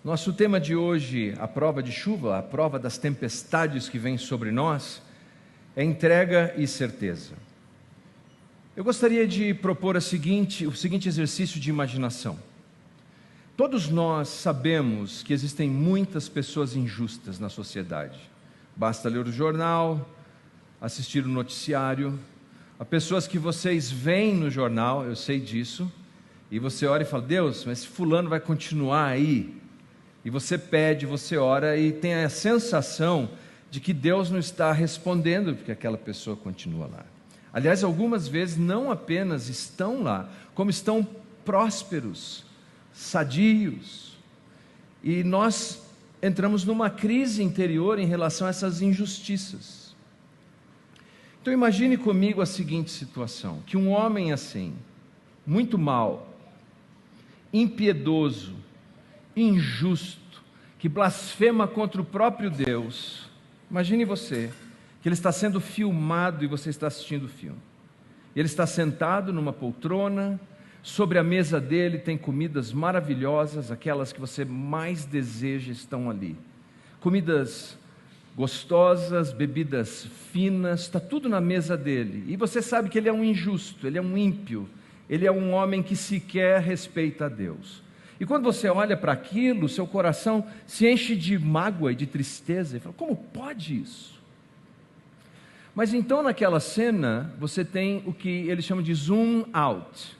Nosso tema de hoje, a prova de chuva, a prova das tempestades que vêm sobre nós, é entrega e certeza. Eu gostaria de propor o seguinte exercício de imaginação. Todos nós sabemos que existem muitas pessoas injustas na sociedade. Basta ler o jornal, assistir o noticiário. Há pessoas que vocês veem no jornal, eu sei disso, e você ora e fala: Deus, mas esse fulano vai continuar aí? E você pede, você ora e tem a sensação de que Deus não está respondendo porque aquela pessoa continua lá. Aliás, algumas vezes não apenas estão lá, como estão prósperos, sadios. E nós entramos numa crise interior em relação a essas injustiças. Então imagine comigo a seguinte situação, que um homem assim, muito mau, impiedoso, injusto, que blasfema contra o próprio Deus, imagine você, que ele está sendo filmado e você está assistindo o filme. Ele está sentado numa poltrona, sobre a mesa dele tem comidas maravilhosas, aquelas que você mais deseja estão ali. Comidas gostosas, bebidas finas, está tudo na mesa dele. E você sabe que ele é um injusto, ele é um ímpio, ele é um homem que sequer respeita a Deus. E quando você olha para aquilo, seu coração se enche de mágoa e de tristeza, e fala: como pode isso? Mas então naquela cena, você tem o que eles chamam de zoom out.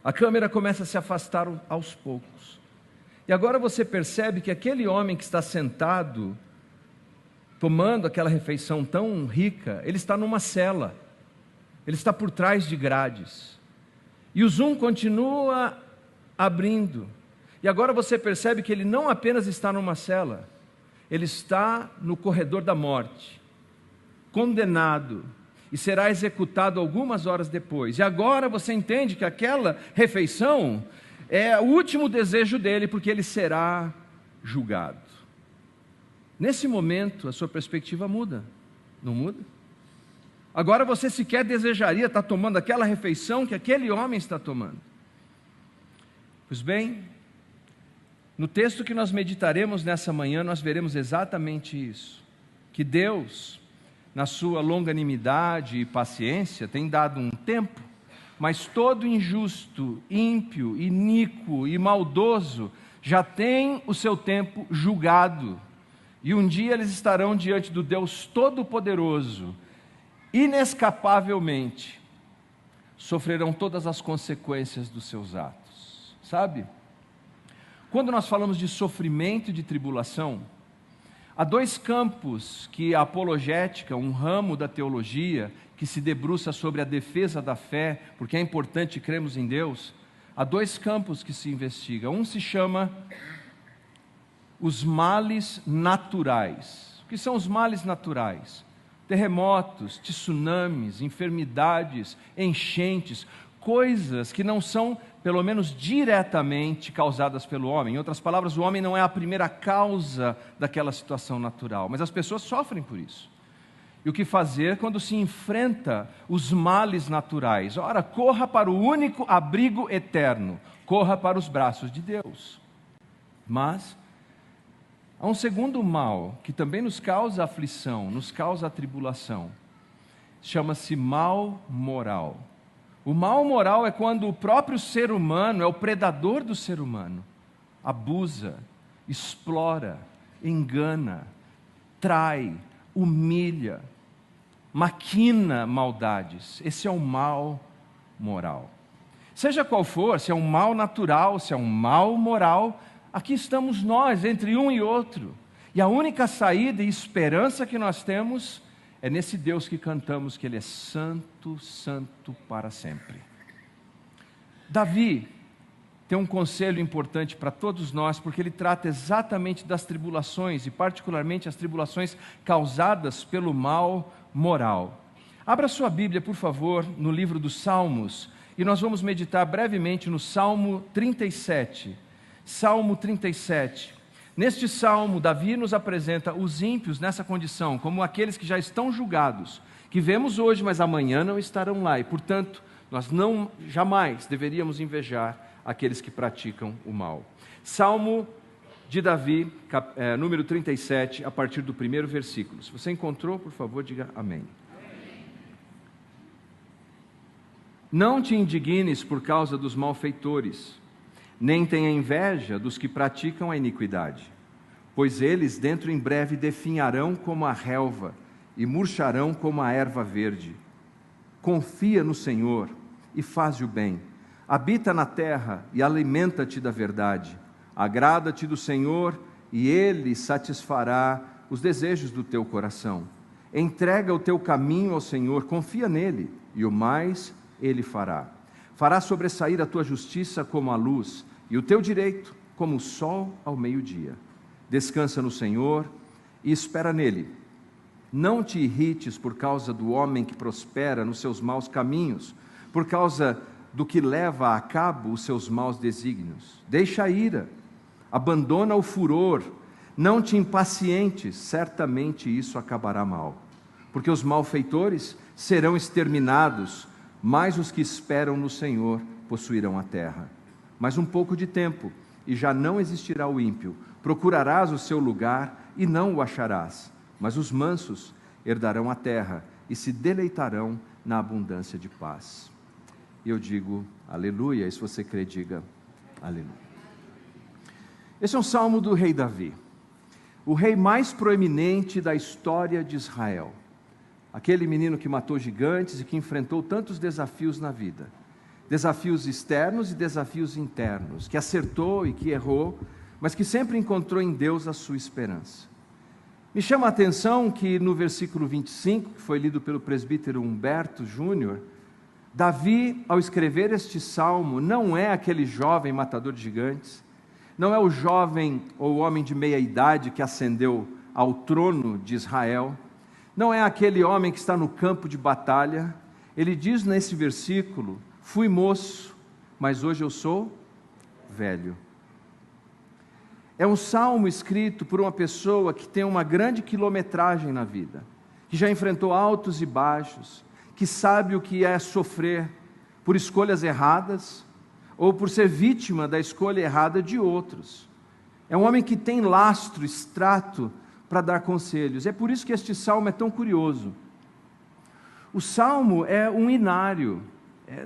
A câmera começa a se afastar aos poucos. E agora você percebe que aquele homem que está sentado, tomando aquela refeição tão rica, ele está numa cela. Ele está por trás de grades. E o zoom continua abrindo. E agora você percebe que ele não apenas está numa cela, ele está no corredor da morte, condenado, e será executado algumas horas depois. E agora você entende que aquela refeição é o último desejo dele, porque ele será julgado. Nesse momento, a sua perspectiva muda, não muda? Agora você sequer desejaria estar tomando aquela refeição que aquele homem está tomando. Pois bem, no texto que nós meditaremos nessa manhã, nós veremos exatamente isso, que Deus, na sua longanimidade e paciência, tem dado um tempo, mas todo injusto, ímpio, iníquo e maldoso já tem o seu tempo julgado, e um dia eles estarão diante do Deus Todo-Poderoso, inescapavelmente sofrerão todas as consequências dos seus atos. Sabe? Quando nós falamos de sofrimento e de tribulação, há dois campos que a apologética, um ramo da teologia, que se debruça sobre a defesa da fé, porque é importante crermos em Deus, há dois campos que se investiga. Um se chama os males naturais. O que são os males naturais? Terremotos, tsunamis, enfermidades, enchentes, coisas que não são, pelo menos diretamente, causadas pelo homem. Em outras palavras, o homem não é a primeira causa daquela situação natural, mas as pessoas sofrem por isso. E o que fazer quando se enfrenta os males naturais? Ora, corra para o único abrigo eterno, corra para os braços de Deus. Mas há um segundo mal que também nos causa aflição, nos causa tribulação. Chama-se mal moral. O mal moral é quando o próprio ser humano é o predador do ser humano. Abusa, explora, engana, trai, humilha, maquina maldades. Esse é o mal moral. Seja qual for, se é um mal natural, se é um mal moral, aqui estamos nós, entre um e outro. E a única saída e esperança que nós temos é nesse Deus que cantamos, que Ele é santo, santo para sempre. Davi tem um conselho importante para todos nós, porque ele trata exatamente das tribulações, e particularmente as tribulações causadas pelo mal moral. Abra sua Bíblia, por favor, no livro dos Salmos, e nós vamos meditar brevemente no Salmo 37. Salmo 37. Neste salmo, Davi nos apresenta os ímpios nessa condição, como aqueles que já estão julgados, que vemos hoje, mas amanhã não estarão lá, e portanto, nós jamais deveríamos invejar aqueles que praticam o mal. Salmo de Davi, número 37, a partir do primeiro versículo. Se você encontrou, por favor, diga amém. Não te indignes por causa dos malfeitores, nem tenha inveja dos que praticam a iniquidade, pois eles dentro em breve definharão como a relva e murcharão como a erva verde. Confia no Senhor e faze o bem, habita na terra e alimenta-te da verdade. Agrada-te do Senhor e Ele satisfará os desejos do teu coração. Entrega o teu caminho ao Senhor, confia nele, e o mais Ele fará. Fará sobressair a tua justiça como a luz, e o teu direito como o sol ao meio-dia. Descansa no Senhor e espera nele. Não te irrites por causa do homem que prospera nos seus maus caminhos, por causa do que leva a cabo os seus maus desígnios. Deixa a ira, abandona o furor, não te impacientes, certamente isso acabará mal. Porque os malfeitores serão exterminados, mas os que esperam no Senhor possuirão a terra. Mas um pouco de tempo, e já não existirá o ímpio. Procurarás o seu lugar e não o acharás. Mas os mansos herdarão a terra e se deleitarão na abundância de paz. E eu digo, aleluia, e se você crê, diga, aleluia. Esse é um salmo do rei Davi, o rei mais proeminente da história de Israel. Aquele menino que matou gigantes e que enfrentou tantos desafios na vida. Desafios externos e desafios internos, que acertou e que errou, mas que sempre encontrou em Deus a sua esperança. Me chama a atenção que no versículo 25, que foi lido pelo presbítero Humberto Júnior, Davi, ao escrever este salmo, não é aquele jovem matador de gigantes, não é o jovem ou o homem de meia idade que ascendeu ao trono de Israel, não é aquele homem que está no campo de batalha. Ele diz nesse versículo, fui moço, mas hoje eu sou velho. É um salmo escrito por uma pessoa que tem uma grande quilometragem na vida, que já enfrentou altos e baixos, que sabe o que é sofrer por escolhas erradas, ou por ser vítima da escolha errada de outros. É um homem que tem lastro, extrato, para dar conselhos. É por isso que este salmo é tão curioso. O salmo é um inário,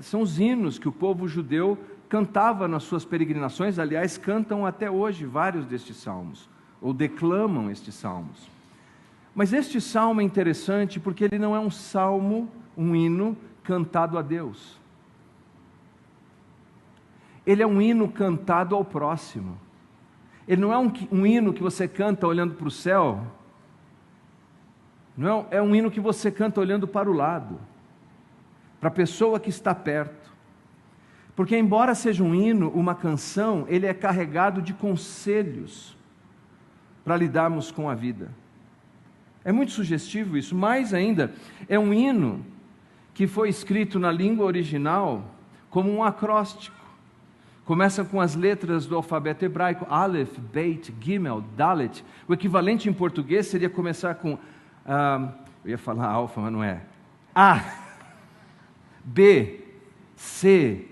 são os hinos que o povo judeu cantava nas suas peregrinações, aliás, cantam até hoje vários destes salmos, ou declamam estes salmos. Mas este salmo é interessante porque ele não é um salmo, um hino cantado a Deus. Ele é um hino cantado ao próximo. Ele não é um hino que você canta olhando para o céu, não é um hino que você canta olhando para o lado, para a pessoa que está perto. Porque embora seja um hino, uma canção, ele é carregado de conselhos para lidarmos com a vida. É muito sugestivo isso, mais ainda, é um hino que foi escrito na língua original como um acróstico. Começa com as letras do alfabeto hebraico, Aleph, Beit, Gimel, Dalet. O equivalente em português seria começar com, eu ia falar alfa, mas não é. A, B, C,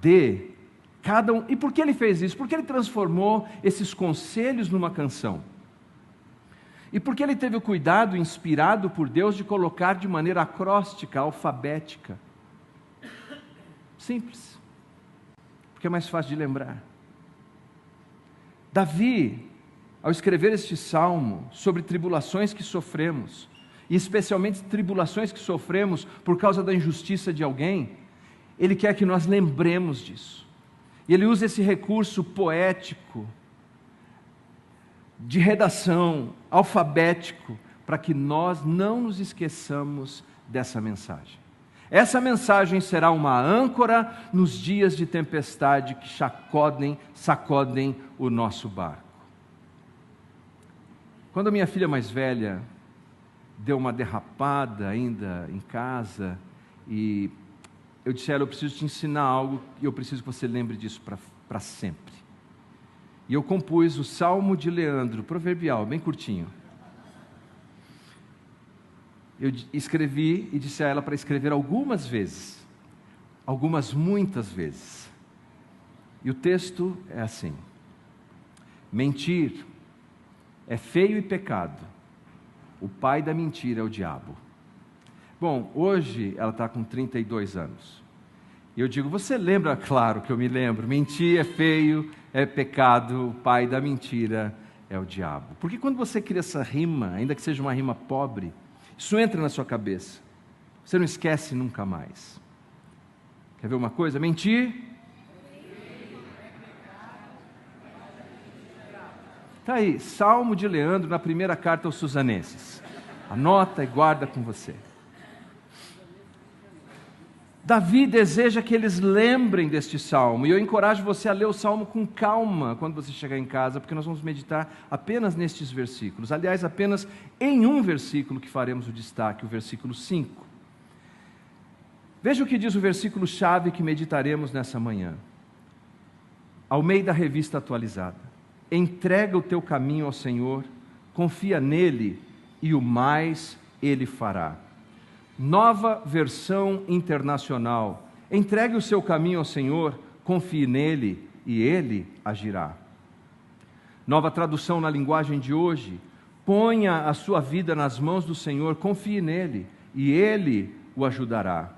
D, cada um. E por que ele fez isso? Porque ele transformou esses conselhos numa canção. E porque ele teve o cuidado, inspirado por Deus, de colocar de maneira acróstica, alfabética. Simples. Porque é mais fácil de lembrar. Davi, ao escrever este salmo sobre tribulações que sofremos, e especialmente tribulações que sofremos por causa da injustiça de alguém, ele quer que nós lembremos disso. E ele usa esse recurso poético, de redação, alfabético, para que nós não nos esqueçamos dessa mensagem. Essa mensagem será uma âncora nos dias de tempestade que sacodem o nosso barco. Quando a minha filha mais velha deu uma derrapada ainda em casa, e eu disse a ela, eu preciso te ensinar algo e eu preciso que você lembre disso para sempre. E eu compus o Salmo de Leandro, proverbial, bem curtinho. Eu escrevi e disse a ela para escrever algumas vezes, muitas vezes. E o texto é assim: mentir é feio e pecado. O pai da mentira é o diabo. Bom, hoje ela está com 32 anos. E eu digo, você lembra? Claro que eu me lembro. Mentir é feio, é pecado, o pai da mentira é o diabo. Porque quando você cria essa rima, ainda que seja uma rima pobre, isso entra na sua cabeça. Você não esquece nunca mais. Quer ver uma coisa? Mentir. Está aí, Salmo de Leandro, na primeira carta aos Susanenses. Anota e guarda com você. Davi deseja que eles lembrem deste salmo, e eu encorajo você a ler o salmo com calma quando você chegar em casa, porque nós vamos meditar apenas nestes versículos. Aliás, apenas em um versículo que faremos o destaque, o versículo 5. Veja o que diz o versículo-chave que meditaremos nessa manhã. Almeida Revista Atualizada. Entrega o teu caminho ao Senhor, confia nele e o mais ele fará. Nova Versão Internacional. Entregue o seu caminho ao Senhor, confie nele e ele agirá. Nova tradução na linguagem de hoje. Ponha a sua vida nas mãos do Senhor, confie nele e ele o ajudará.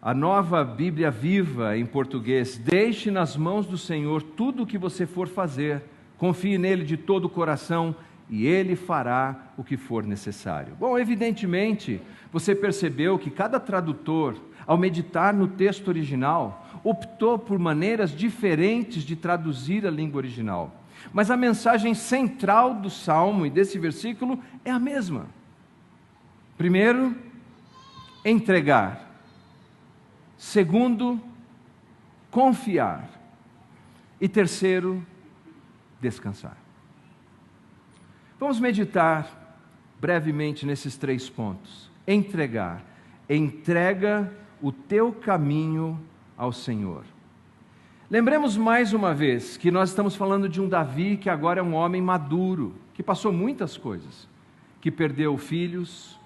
A Nova Bíblia Viva em português. Deixe nas mãos do Senhor tudo o que você for fazer, confie nele de todo o coração e ele fará o que for necessário. Bom, evidentemente, você percebeu que cada tradutor, ao meditar no texto original, optou por maneiras diferentes de traduzir a língua original. Mas a mensagem central do Salmo e desse versículo é a mesma. Primeiro, entregar. Segundo, confiar. E terceiro, descansar. Vamos meditar brevemente nesses 3 pontos. Entregar. Entrega o teu caminho ao Senhor. Lembremos mais uma vez que nós estamos falando de um Davi que agora é um homem maduro, que passou muitas coisas, que perdeu filhos,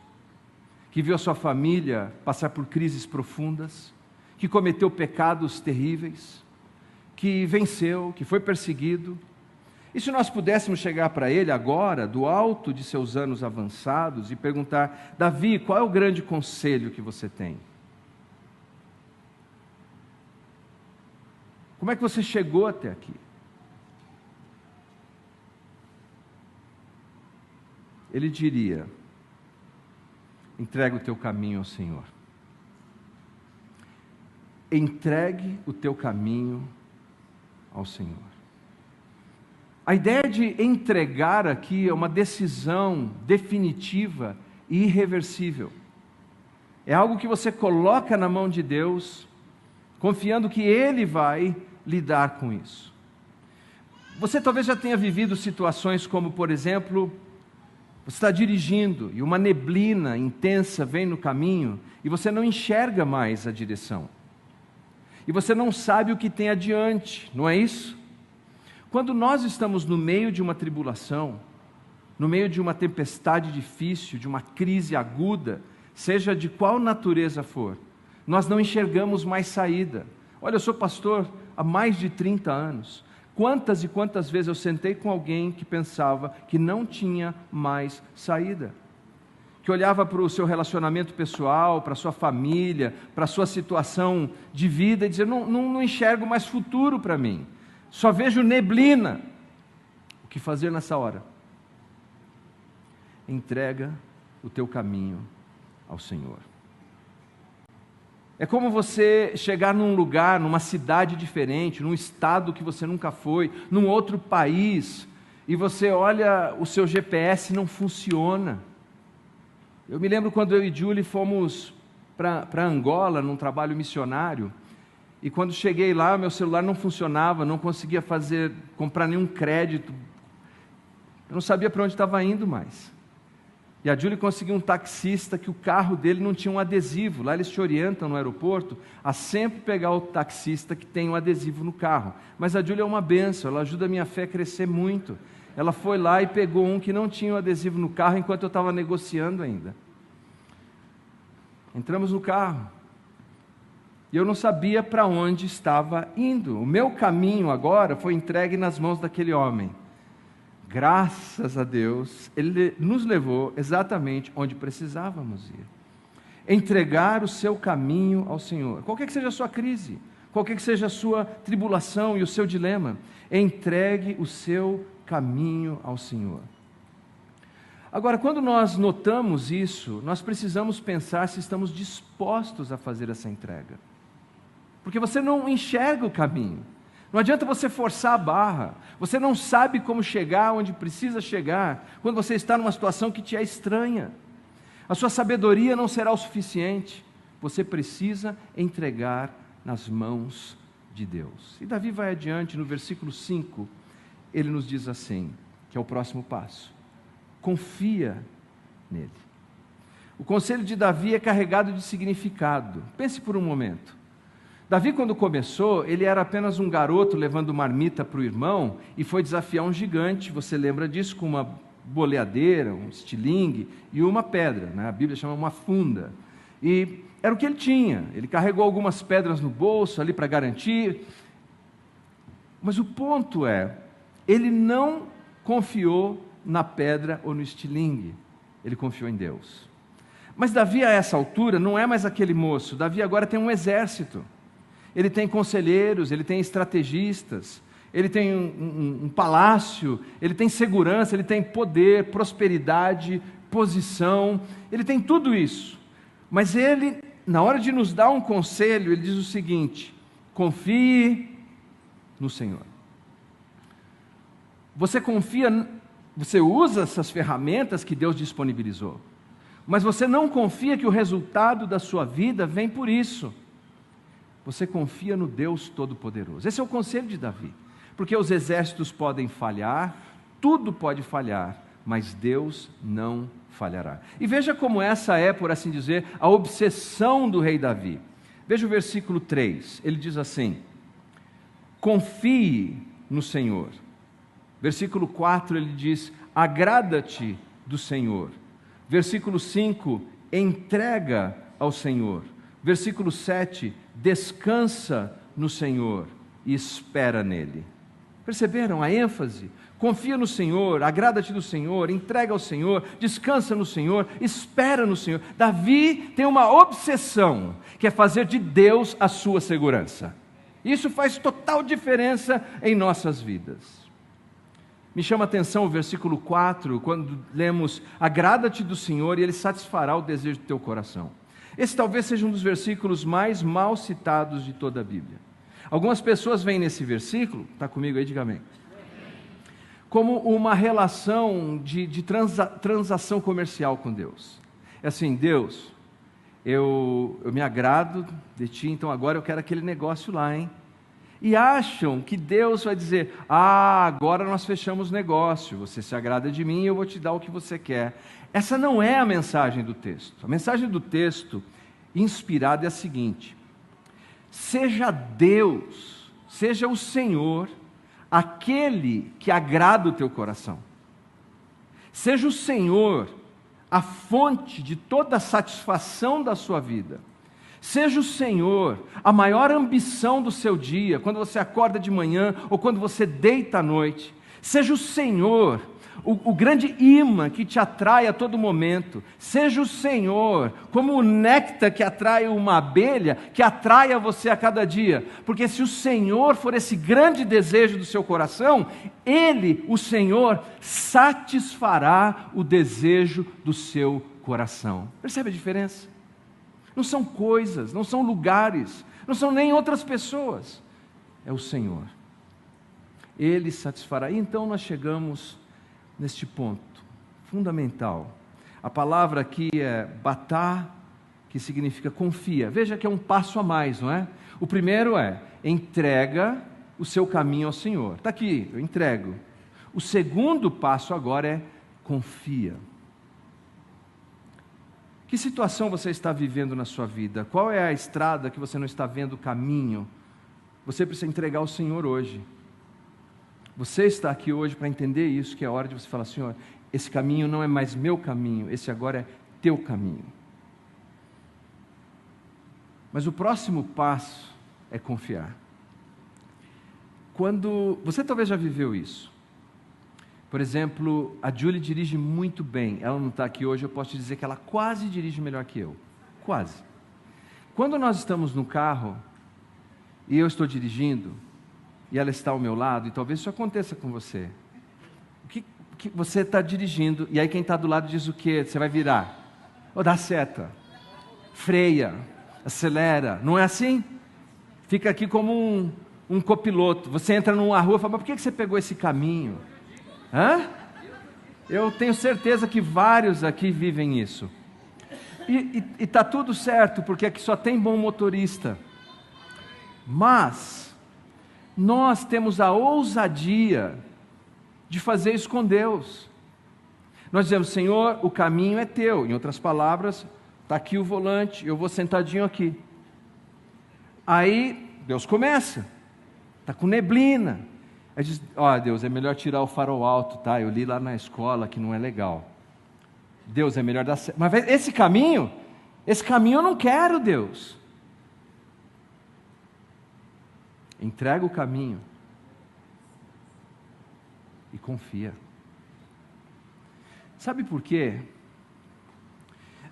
que viu a sua família passar por crises profundas, que cometeu pecados terríveis, que venceu, que foi perseguido. E se nós pudéssemos chegar para ele agora, do alto de seus anos avançados, e perguntar: Davi, qual é o grande conselho que você tem? Como é que você chegou até aqui? Ele diria: entrega o teu caminho ao Senhor. Entregue o teu caminho ao Senhor. A ideia de entregar aqui é uma decisão definitiva e irreversível. É algo que você coloca na mão de Deus, confiando que Ele vai lidar com isso. Você talvez já tenha vivido situações como, por exemplo, você está dirigindo e uma neblina intensa vem no caminho e você não enxerga mais a direção. E você não sabe o que tem adiante, não é isso? Quando nós estamos no meio de uma tribulação, no meio de uma tempestade difícil, de uma crise aguda, seja de qual natureza for, nós não enxergamos mais saída. Olha, eu sou pastor há mais de 30 anos. Quantas e quantas vezes eu sentei com alguém que pensava que não tinha mais saída, que olhava para o seu relacionamento pessoal, para a sua família, para a sua situação de vida e dizia: não enxergo mais futuro para mim, só vejo neblina. O que fazer nessa hora? Entrega o teu caminho ao Senhor. É como você chegar num lugar, numa cidade diferente, num estado que você nunca foi, num outro país, e você olha, o seu GPS não funciona. Eu me lembro quando eu e Julie fomos para Angola, num trabalho missionário, e quando cheguei lá, meu celular não funcionava, não conseguia comprar nenhum crédito, eu não sabia para onde estava indo mais. E a Julie conseguiu um taxista que o carro dele não tinha um adesivo. Lá eles te orientam no aeroporto a sempre pegar o taxista que tem um adesivo no carro. Mas a Julie é uma bênção, ela ajuda a minha fé a crescer muito. Ela foi lá e pegou um que não tinha o adesivo no carro enquanto eu estava negociando ainda. Entramos no carro. e eu não sabia para onde estava indo. O meu caminho agora foi entregue nas mãos daquele homem. Graças a Deus, ele nos levou exatamente onde precisávamos ir. Entregar o seu caminho ao Senhor. Qualquer que seja a sua crise, qualquer que seja a sua tribulação e o seu dilema, entregue o seu caminho ao Senhor. Agora, quando nós notamos isso, nós precisamos pensar se estamos dispostos a fazer essa entrega. Porque você não enxerga o caminho. Não adianta você forçar a barra. Você não sabe como chegar onde precisa chegar, quando você está numa situação que te é estranha. A sua sabedoria não será o suficiente. Você precisa entregar nas mãos de Deus. E Davi vai adiante, no versículo 5, ele nos diz assim, que é o próximo passo: confia nele. O conselho de Davi é carregado de significado. Pense por um momento. Davi, quando começou, ele era apenas um garoto levando marmita para o irmão e foi desafiar um gigante, você lembra disso, com uma boleadeira, um estilingue e uma pedra, né? A Bíblia chama uma funda. E era o que ele tinha. Ele carregou algumas pedras no bolso ali para garantir. Mas o ponto é, ele não confiou na pedra ou no estilingue, ele confiou em Deus. Mas Davi, a essa altura, não é mais aquele moço. Davi agora tem um exército. Ele tem conselheiros, ele tem estrategistas, ele tem um palácio, ele tem segurança, ele tem poder, prosperidade, posição, ele tem tudo isso. Mas ele, na hora de nos dar um conselho, ele diz o seguinte: confie no Senhor. Você confia, você usa essas ferramentas que Deus disponibilizou, mas você não confia que o resultado da sua vida vem por isso. Você confia no Deus Todo-Poderoso. Esse é o conselho de Davi. Porque os exércitos podem falhar, tudo pode falhar, mas Deus não falhará. E veja como essa é, por assim dizer, a obsessão do rei Davi. Veja o versículo 3, ele diz assim: confie no Senhor. Versículo 4 ele diz: agrada-te do Senhor. Versículo 5, entrega ao Senhor. Versículo 7, descansa no Senhor e espera nele. Perceberam a ênfase? Confia no Senhor, agrada-te do Senhor, entrega ao Senhor, descansa no Senhor, espera no Senhor. Davi tem uma obsessão, que é fazer de Deus a sua segurança. Isso faz total diferença em nossas vidas. Me chama a atenção o versículo 4, quando lemos: agrada-te do Senhor e Ele satisfará o desejo do teu coração. Esse talvez seja um dos versículos mais mal citados de toda a Bíblia. Algumas pessoas veem nesse versículo, está comigo aí, diga amém, como uma relação de transação comercial com Deus. É assim: Deus, eu me agrado de Ti, então agora eu quero aquele negócio lá, hein? E acham que Deus vai dizer: agora nós fechamos negócio, você se agrada de mim e eu vou te dar o que você quer. Essa não é a mensagem do texto. A mensagem do texto inspirada é a seguinte: seja Deus, seja o Senhor, aquele que agrada o teu coração. Seja o Senhor a fonte de toda a satisfação da sua vida. Seja o Senhor a maior ambição do seu dia, quando você acorda de manhã ou quando você deita à noite. Seja o Senhor o grande imã que te atrai a todo momento. Seja o Senhor como o néctar que atrai uma abelha, que atrai a você a cada dia. Porque se o Senhor for esse grande desejo do seu coração, Ele, o Senhor, satisfará o desejo do seu coração. Percebe a diferença? Não são coisas, não são lugares, não são nem outras pessoas. É o Senhor. Ele satisfará. E então nós chegamos neste ponto fundamental. A palavra aqui é batá, que significa confia. Veja que é um passo a mais, não é? O primeiro é: entrega o seu caminho ao Senhor. Está aqui, eu entrego. O segundo passo agora é confia. Que situação você está vivendo na sua vida? Qual é a estrada que você não está vendo o caminho? Você precisa entregar ao Senhor hoje. Você está aqui hoje para entender isso, que é a hora de você falar: Senhor, esse caminho não é mais meu caminho, esse agora é teu caminho. Mas o próximo passo é confiar. Quando você talvez já viveu isso. Por exemplo, a Julie dirige muito bem. Ela não está aqui hoje, eu posso te dizer que ela quase dirige melhor que eu. Quase. Quando nós estamos no carro, e eu estou dirigindo, e ela está ao meu lado, e talvez isso aconteça com você. Que você está dirigindo, e aí quem está do lado diz o quê? Você vai virar, ou dá seta, freia, acelera, não é assim? Fica aqui como um copiloto. Você entra numa rua e fala, mas por que você pegou esse caminho? Hã? Eu tenho certeza que vários aqui vivem isso. E está tudo certo, porque aqui só tem bom motorista. Mas nós temos a ousadia de fazer isso com Deus. Nós dizemos, Senhor, o caminho é teu. Em outras palavras, está aqui o volante, eu vou sentadinho aqui. Aí Deus começa, está com neblina. Aí diz, Deus, é melhor tirar o farol alto, tá? Eu li lá na escola que não é legal. Deus, é melhor dar certo. Mas esse caminho eu não quero, Deus. Entrega o caminho e confia. Sabe por quê?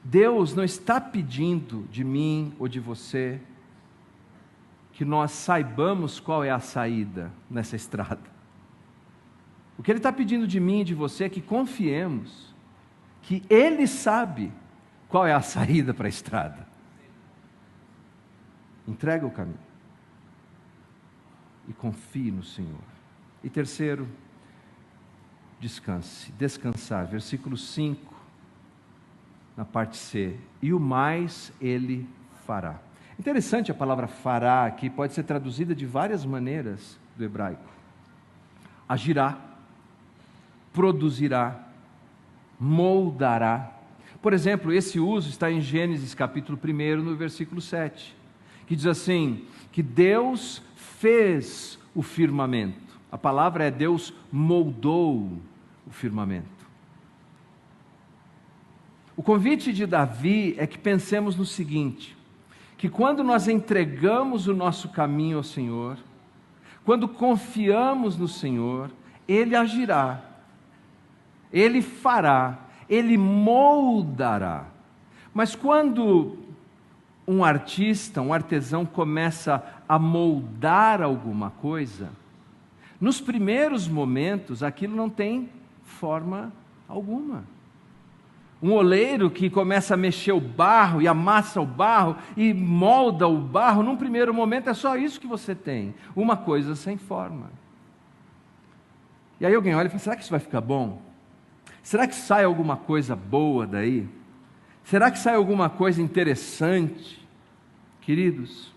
Deus não está pedindo de mim ou de você que nós saibamos qual é a saída nessa estrada. O que Ele está pedindo de mim e de você é que confiemos que Ele sabe qual é a saída para a estrada. Entrega o caminho e confie no Senhor. E terceiro, descanse, descansar, versículo 5, na parte C, e o mais Ele fará. Interessante a palavra fará aqui, pode ser traduzida de várias maneiras do hebraico. Agirá, produzirá, moldará. Por exemplo, esse uso está em Gênesis capítulo 1, no versículo 7, que diz assim, que Deus fez o firmamento. A palavra é Deus moldou o firmamento. O convite de Davi é que pensemos no seguinte, que quando nós entregamos o nosso caminho ao Senhor, quando confiamos no Senhor, Ele agirá, Ele fará, Ele moldará. Mas quando um artista, um artesão começa a moldar alguma coisa, nos primeiros momentos aquilo não tem forma alguma. Um oleiro que começa a mexer o barro e amassa o barro e molda o barro, num primeiro momento é só isso que você tem, uma coisa sem forma. E aí alguém olha e fala, será que isso vai ficar bom? Será que sai alguma coisa boa daí? Será que sai alguma coisa interessante? Queridos,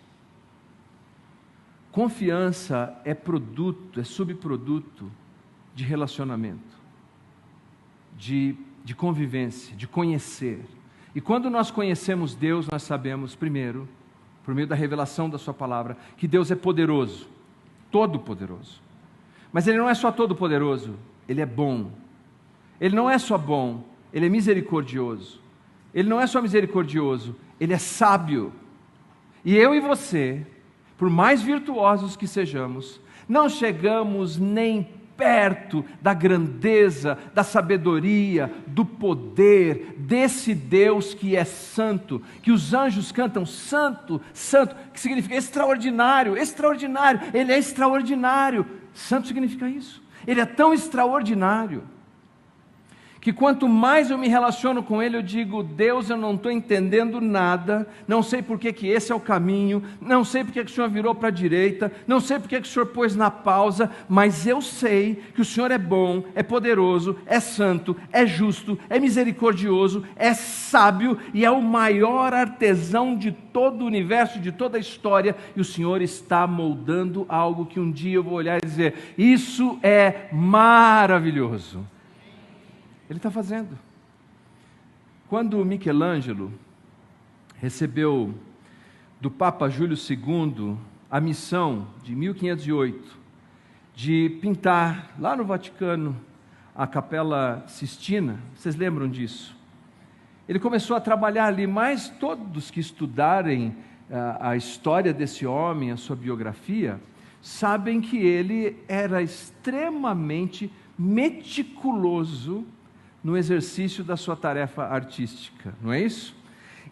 confiança é produto, é subproduto de relacionamento, de convivência, de conhecer. E quando nós conhecemos Deus, nós sabemos, primeiro, por meio da revelação da sua palavra, que Deus é poderoso, todo-poderoso. Mas Ele não é só todo-poderoso, Ele é bom. Ele não é só bom, Ele é misericordioso. Ele não é só misericordioso, Ele é sábio. E eu e você, por mais virtuosos que sejamos, não chegamos nem perto da grandeza, da sabedoria, do poder desse Deus que é santo, que os anjos cantam santo, santo, que significa extraordinário, extraordinário, Ele é extraordinário. Santo significa isso. Ele é tão extraordinário que quanto mais eu me relaciono com Ele, eu digo, Deus, eu não estou entendendo nada, não sei por que esse é o caminho, não sei por que o Senhor virou para a direita, não sei por que o Senhor pôs na pausa, mas eu sei que o Senhor é bom, é poderoso, é santo, é justo, é misericordioso, é sábio e é o maior artesão de todo o universo, de toda a história, e o Senhor está moldando algo que um dia eu vou olhar e dizer, isso é maravilhoso. Ele está fazendo. Quando Michelangelo recebeu do Papa Júlio II a missão de 1508 de pintar lá no Vaticano a Capela Sistina, vocês lembram disso? Ele começou a trabalhar ali, mas todos que estudarem a história desse homem, a sua biografia, sabem que ele era extremamente meticuloso no exercício da sua tarefa artística, não é isso?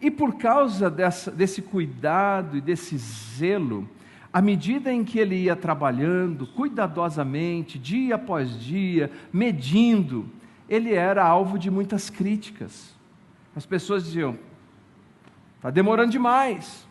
E por causa desse cuidado e desse zelo, à medida em que ele ia trabalhando cuidadosamente, dia após dia, medindo, ele era alvo de muitas críticas. As pessoas diziam: está demorando demais,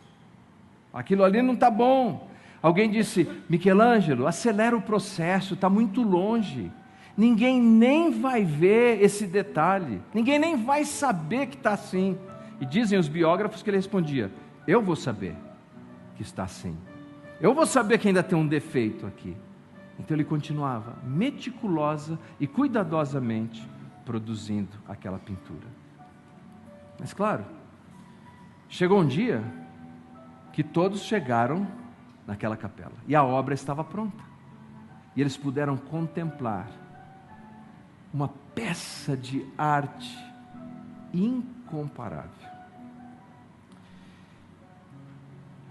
aquilo ali não está bom. Alguém disse: Michelangelo, acelera o processo, está muito longe. Ninguém nem vai ver esse detalhe, ninguém nem vai saber que está assim. E dizem os biógrafos que ele respondia: eu vou saber que está assim, eu vou saber que ainda tem um defeito aqui. Então ele continuava meticulosa e cuidadosamente produzindo aquela pintura. Mas claro, chegou um dia que todos chegaram naquela capela e a obra estava pronta, e eles puderam contemplar uma peça de arte incomparável.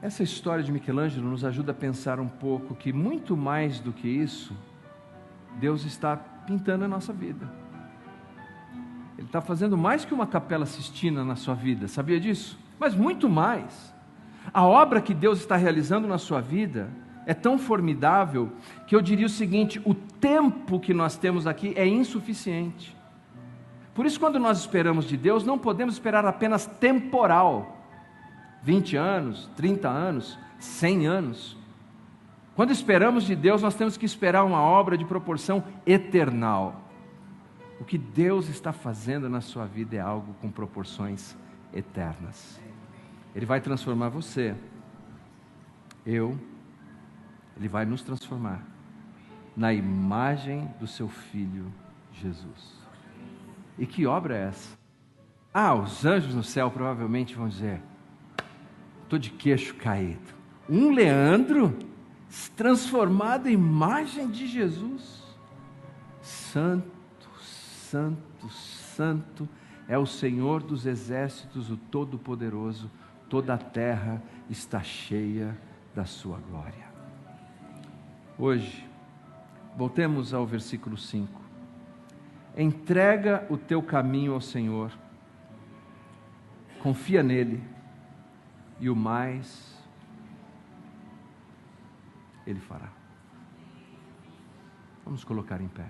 Essa história de Michelangelo nos ajuda a pensar um pouco que muito mais do que isso, Deus está pintando a nossa vida. Ele está fazendo mais que uma Capela Sistina na sua vida, sabia disso? Mas muito mais. A obra que Deus está realizando na sua vida é tão formidável que eu diria o seguinte: o tempo que nós temos aqui é insuficiente. Por isso, quando nós esperamos de Deus, não podemos esperar apenas temporal, 20 anos, 30 anos, 100 anos. Quando esperamos de Deus, nós temos que esperar uma obra de proporção eternal. O que Deus está fazendo na sua vida é algo com proporções eternas. Ele vai transformar você, Ele vai nos transformar na imagem do seu Filho Jesus. E que obra é essa? Os anjos no céu provavelmente vão dizer: estou de queixo caído. Um Leandro transformado em imagem de Jesus. Santo, Santo, Santo é o Senhor dos exércitos, o Todo-Poderoso. Toda a terra está cheia da sua glória. Hoje, voltemos ao versículo 5. Entrega o teu caminho ao Senhor, confia nele, e o mais Ele fará. Vamos colocar em pé.